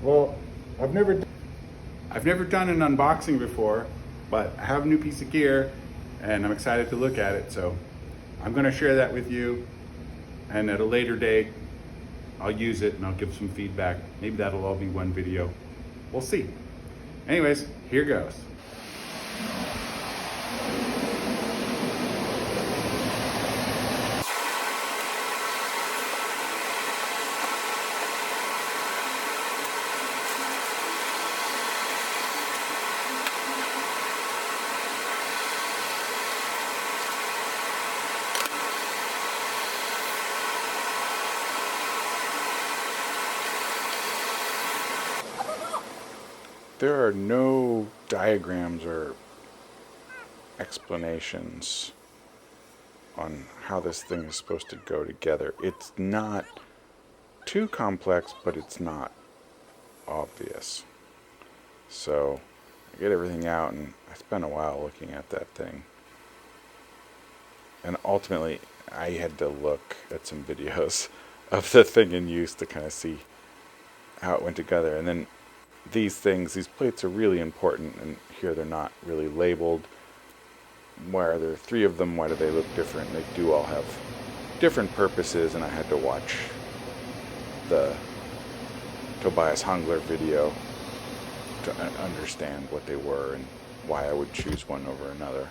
Well, I've never done an unboxing before, but I have a new piece of gear and I'm excited to look at it. So I'm going to share that with you, and at a later date I'll use it and I'll give some feedback. Maybe that'll all be one video. We'll see. Anyways, here goes. There are no diagrams or explanations on how this thing is supposed to go together. It's not too complex, but it's not obvious. So I get everything out, and I spent a while looking at that thing. And ultimately, I had to look at some videos of the thing in use to kind of see how it went together. And then these plates are really important, and here they're not really labeled. Why are there 3 of them? Why do they look different? They do all have different purposes, and I had to watch the Tobias Hongler video to understand what they were and why I would choose one over another.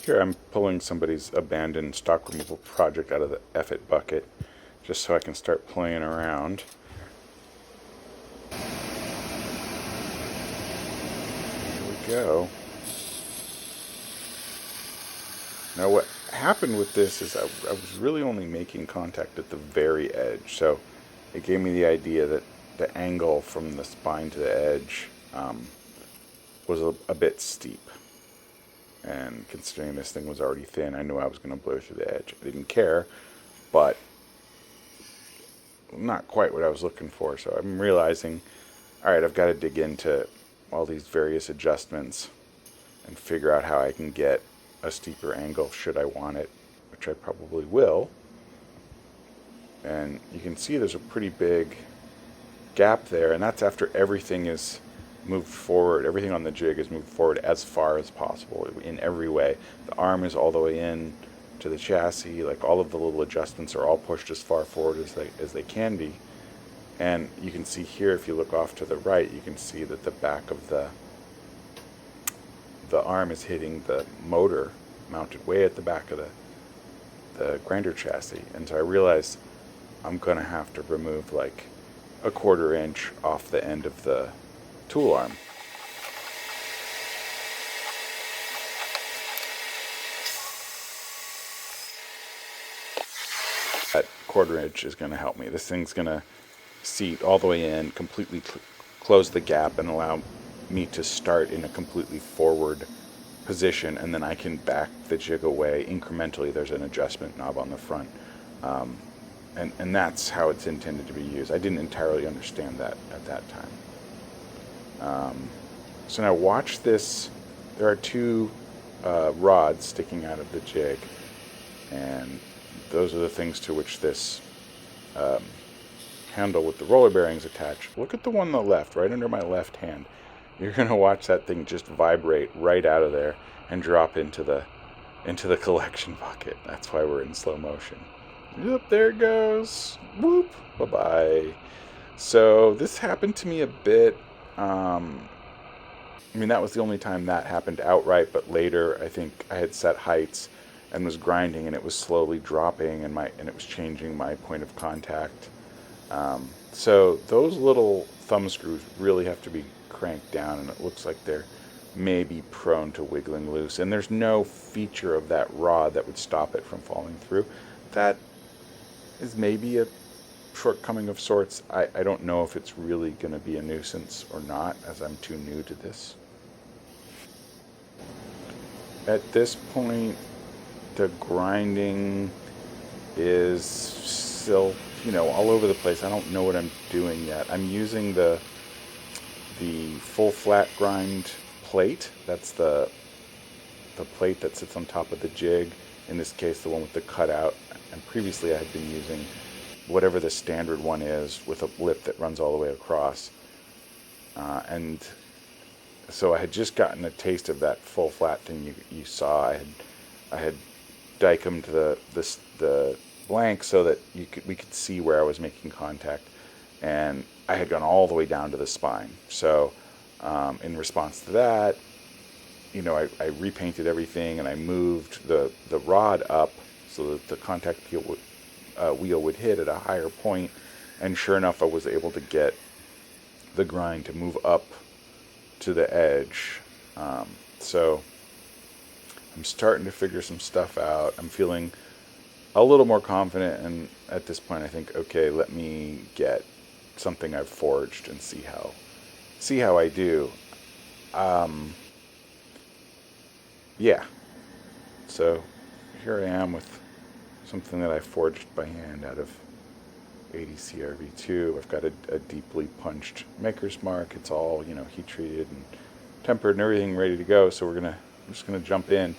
Here I'm pulling somebody's abandoned stock removal project out of the F-it bucket just so I can start playing around. Here we go. Now what happened with this is I was really only making contact at the very edge, so it gave me the idea that the angle from the spine to the edge was a bit steep. And considering this thing was already thin, I knew I was going to blow through the edge. I didn't care, but not quite what I was looking for. So I'm realizing, all right, I've got to dig into all these various adjustments and figure out how I can get a steeper angle should I want it, which I probably will. And you can see there's a pretty big gap there, and that's after everything is moved forward. Everything on the jig is moved forward as far as possible in every way. The arm is all the way in to the chassis. Like, all of the little adjustments are all pushed as far forward as they can be. And you can see here, if you look off to the right, you can see that the back of the arm is hitting the motor mounted way at the back of the grinder chassis. And so I realized I'm going to have to remove like a 1/4 inch off the end of the tool arm. That 1/4 inch is going to help me. This thing's going to seat all the way in, completely close the gap, and allow me to start in a completely forward position, and then I can back the jig away incrementally. There's an adjustment knob on the front, and that's how it's intended to be used. I didn't entirely understand that at that time. So now watch this. There are 2 rods sticking out of the jig, and those are the things to which this handle with the roller bearings attached. Look at the one on the left, right under my left hand. You're going to watch that thing just vibrate right out of there and drop into the collection bucket. That's why we're in slow motion. Yep, there it goes. Whoop. Bye-bye. So this happened to me a bit I mean, that was the only time that happened outright, but later I think I had set heights and was grinding, and it was slowly dropping, and it was changing my point of contact. So those little thumb screws really have to be cranked down, and it looks like they're maybe prone to wiggling loose. And there's no feature of that rod that would stop it from falling through. That is maybe a shortcoming of sorts. I don't know if it's really going to be a nuisance or not, as I'm too new to this. At this point, the grinding is still, all over the place. I don't know what I'm doing yet. I'm using the full flat grind plate. That's the plate that sits on top of the jig. In this case, the one with the cutout. And previously I had been using whatever the standard one is with a lip that runs all the way across. And so I had just gotten a taste of that full flat thing you saw. I had dichomed the blank so that we could see where I was making contact, and I had gone all the way down to the spine. So in response to that, I repainted everything, and I moved the rod up so that the contact wheel would hit at a higher point, and sure enough, I was able to get the grind to move up to the edge. So I'm starting to figure some stuff out. I'm feeling a little more confident, and at this point I think, okay, let me get something I've forged and see how I do. Yeah. So here I am with something that I forged by hand out of 80 CRV2. I've got a deeply punched maker's mark. It's all, heat treated and tempered and everything ready to go. So I'm just gonna jump in.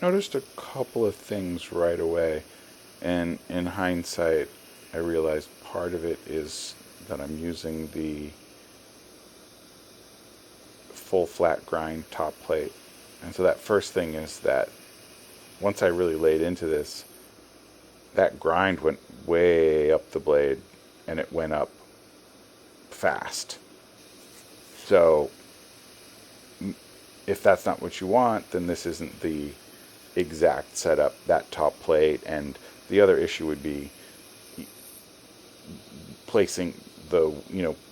Noticed a couple of things right away, and in hindsight I realized part of it is that I'm using the full flat grind top plate. And so that first thing is that once I really laid into this, that grind went way up the blade, and it went up fast. So if that's not what you want, then this isn't the exact setup, that top plate. And the other issue would be placing the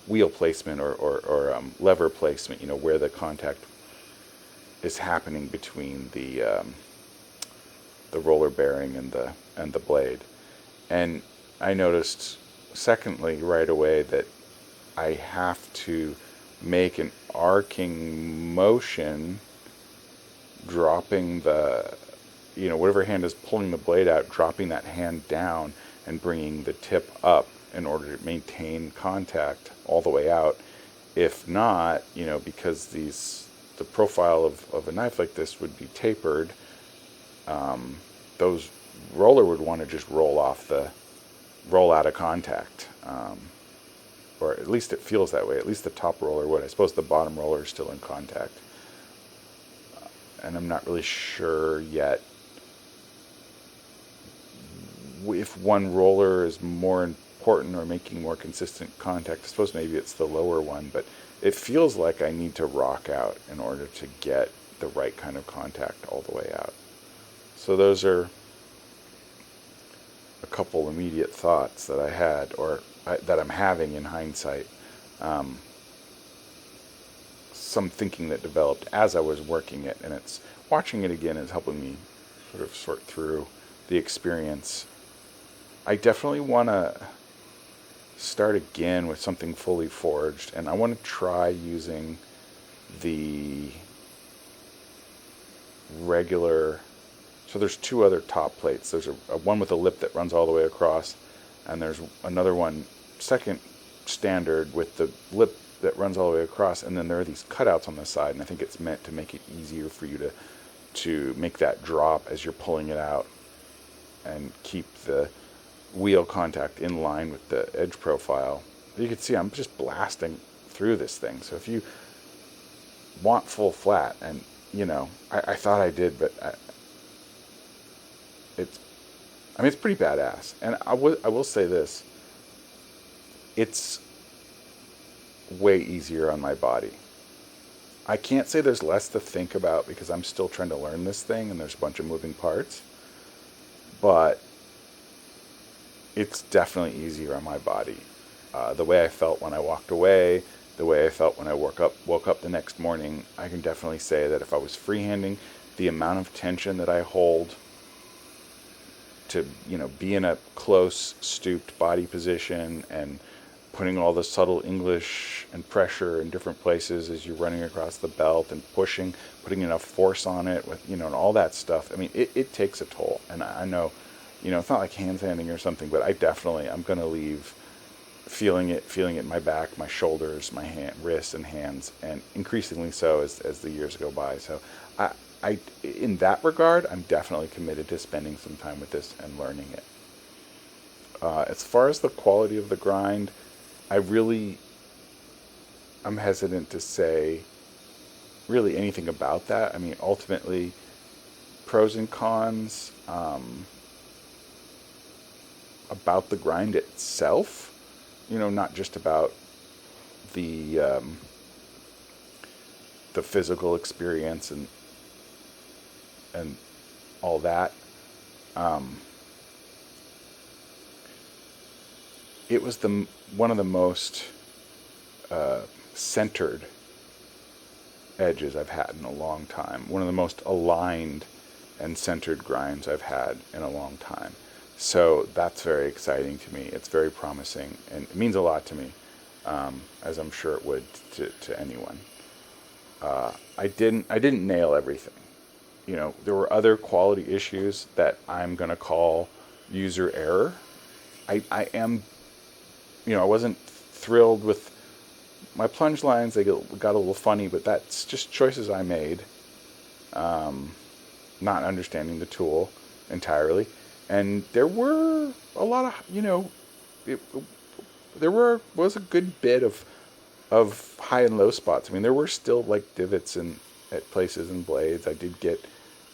wheel placement or lever placement, where the contact is happening between the roller bearing and the blade. And I noticed secondly right away that I have to make an arcing motion, dropping whatever hand is pulling the blade out, dropping that hand down and bringing the tip up in order to maintain contact all the way out. If not, because the profile of a knife like this would be tapered, those roller would want to just roll out of contact. Or at least it feels that way. At least the top roller would. I suppose the bottom roller is still in contact. And I'm not really sure yet if one roller is more important or making more consistent contact. I suppose maybe it's the lower one, but it feels like I need to rock out in order to get the right kind of contact all the way out. So those are a couple immediate thoughts that I had, or that I'm having in hindsight. Some thinking that developed as I was working it, and it's watching it again is helping me sort of sort through the experience. I definitely want to start again with something fully forged, and I want to try using the regular. So there's two other top plates. There's a one with a lip that runs all the way across, and there's another one, second standard, with the lip that runs all the way across, and then there are these cutouts on the side, and I think it's meant to make it easier for you to make that drop as you're pulling it out and keep the wheel contact in line with the edge profile. You can see I'm just blasting through this thing. So if you want full flat, and I thought I did, but I mean, it's pretty badass. And I will say this. It's way easier on my body. I can't say there's less to think about because I'm still trying to learn this thing and there's a bunch of moving parts. But it's definitely easier on my body. The way I felt when I walked away, the way I felt when I woke up the next morning, I can definitely say that if I was freehanding, the amount of tension that I hold to, be in a close, stooped body position and putting all the subtle English and pressure in different places as you're running across the belt and pushing, putting enough force on it with, and all that stuff. I mean, it takes a toll. And I know, it's not like handstanding or something, but I'm going to leave feeling it in my back, my shoulders, my wrists and hands, and increasingly so as the years go by. So I, in that regard, I'm definitely committed to spending some time with this and learning it. As far as the quality of the grind, I'm hesitant to say really anything about that. I mean, ultimately, pros and cons about the grind itself, not just about the physical experience and all that. It was one of the most centered edges I've had in a long time. One of the most aligned and centered grinds I've had in a long time. So that's very exciting to me. It's very promising, and it means a lot to me, as I'm sure it would to anyone. I didn't nail everything. There were other quality issues that I'm going to call user error. I wasn't thrilled with my plunge lines. They got a little funny, but that's just choices I made, not understanding the tool entirely. And there were a lot of, there was a good bit of high and low spots. I mean, there were still like divots at places and blades. I did get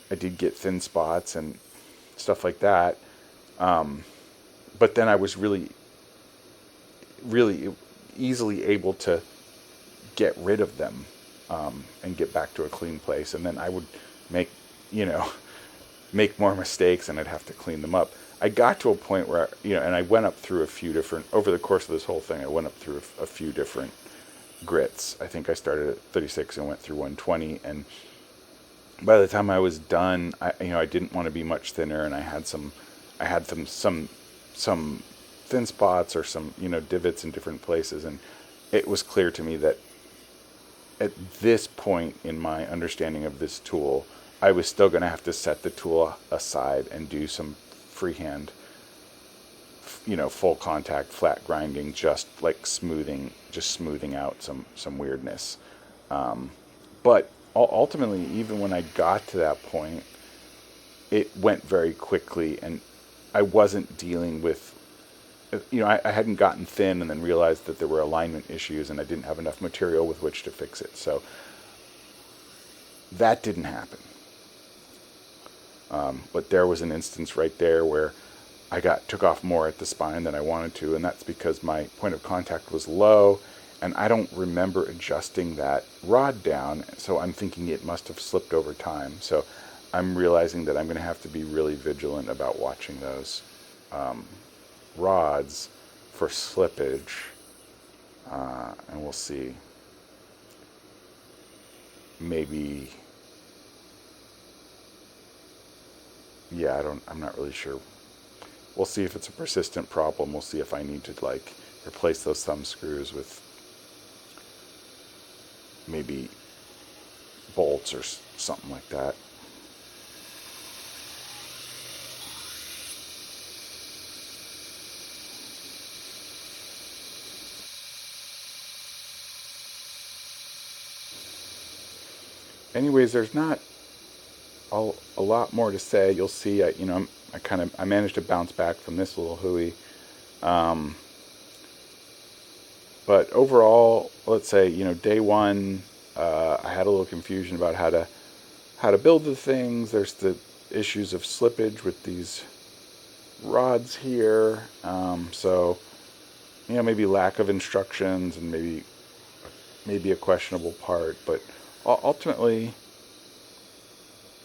thin spots and stuff like that. But then I was really easily able to get rid of them and get back to a clean place. And then I would make more mistakes and I'd have to clean them up. I got to a point where, and I went up through over the course of this whole thing, I went up through a few different grits. I think I started at 36 and went through 120. And by the time I was done, I didn't want to be much thinner. And I had some thin spots or some, divots in different places. And it was clear to me that at this point in my understanding of this tool, I was still going to have to set the tool aside and do some freehand, full contact, flat grinding, just like smoothing out some weirdness. But ultimately, even when I got to that point, it went very quickly, and I wasn't dealing with, I hadn't gotten thin and then realized that there were alignment issues and I didn't have enough material with which to fix it. So that didn't happen. But there was an instance right there where I took off more at the spine than I wanted to, and that's because my point of contact was low, and I don't remember adjusting that rod down, so I'm thinking it must have slipped over time. So I'm realizing that I'm going to have to be really vigilant about watching those rods for slippage, and we'll see. Maybe, I'm not really sure. We'll see if it's a persistent problem. We'll see if I need to replace those thumb screws with maybe bolts or something like that. Anyways, there's not a lot more to say. You'll see, I managed to bounce back from this little hooey. But overall, let's say, day one, I had a little confusion about how to build the things. There's the issues of slippage with these rods here. So, maybe lack of instructions and maybe a questionable part, but ultimately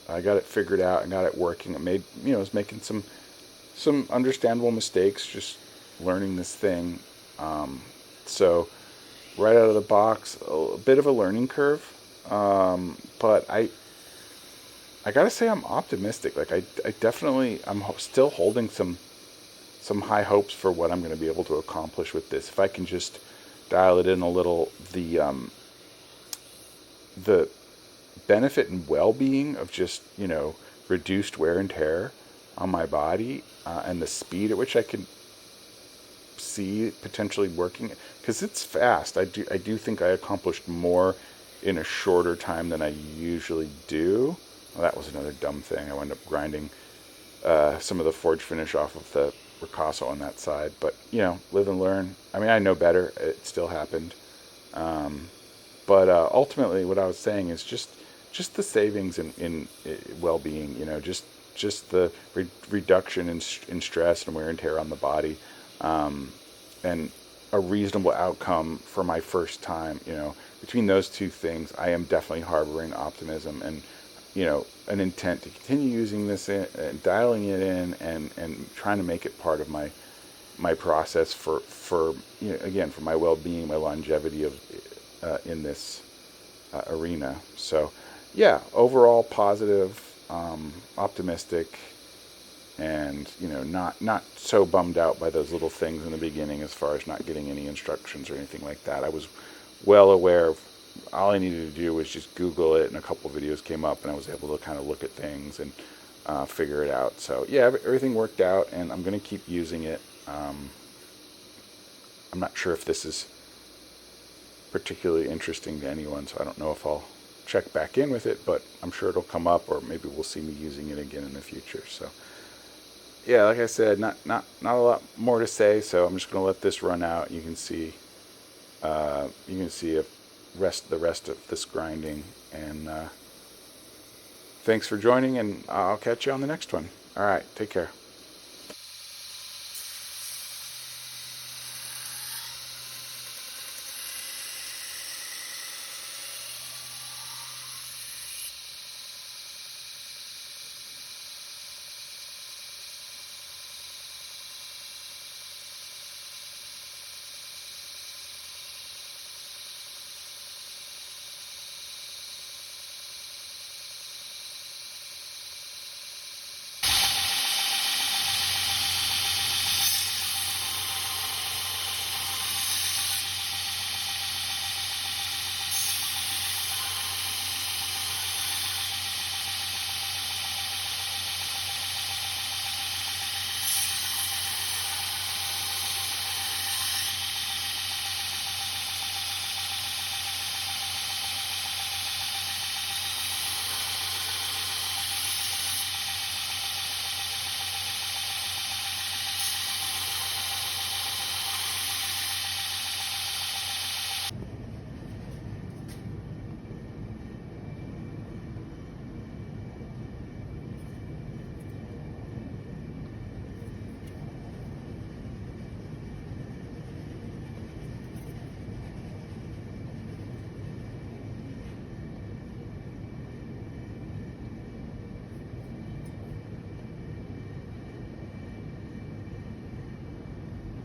I got it figured out and got it working. It made, I was making some understandable mistakes just learning this thing. So right out of the box, a bit of a learning curve. But I gotta say I'm optimistic. Like I definitely, I'm still holding some high hopes for what I'm going to be able to accomplish with this. If I can just dial it in a little, the benefit and well-being of just, reduced wear and tear on my body, and the speed at which I can see potentially working, because it's fast. I do think I accomplished more in a shorter time than I usually do. Well, that was another dumb thing. I wound up grinding some of the forge finish off of the ricasso on that side, but live and learn. I mean, I know better. It still happened, but ultimately, what I was saying is just the savings in well-being. Just the reduction in stress and wear and tear on the body, and a reasonable outcome for my first time. Between those two things, I am definitely harboring optimism and an intent to continue using this and dialing it in and trying to make it part of my process for again, for my well-being, my longevity of in this arena. So yeah, overall positive, optimistic, and not so bummed out by those little things in the beginning as far as not getting any instructions or anything like that. I was well aware of, all I needed to do was just Google it, and a couple videos came up, and I was able to kind of look at things and figure it out. So yeah, everything worked out, and I'm going to keep using it. I'm not sure if this is particularly interesting to anyone, so I don't know if I'll check back in with it, but I'm sure it'll come up, or maybe we'll see me using it again in the future. So yeah, like I said, not a lot more to say, so I'm just going to let this run out. You can see the rest of this grinding, and thanks for joining, and I'll catch you on the next one. All right, take care.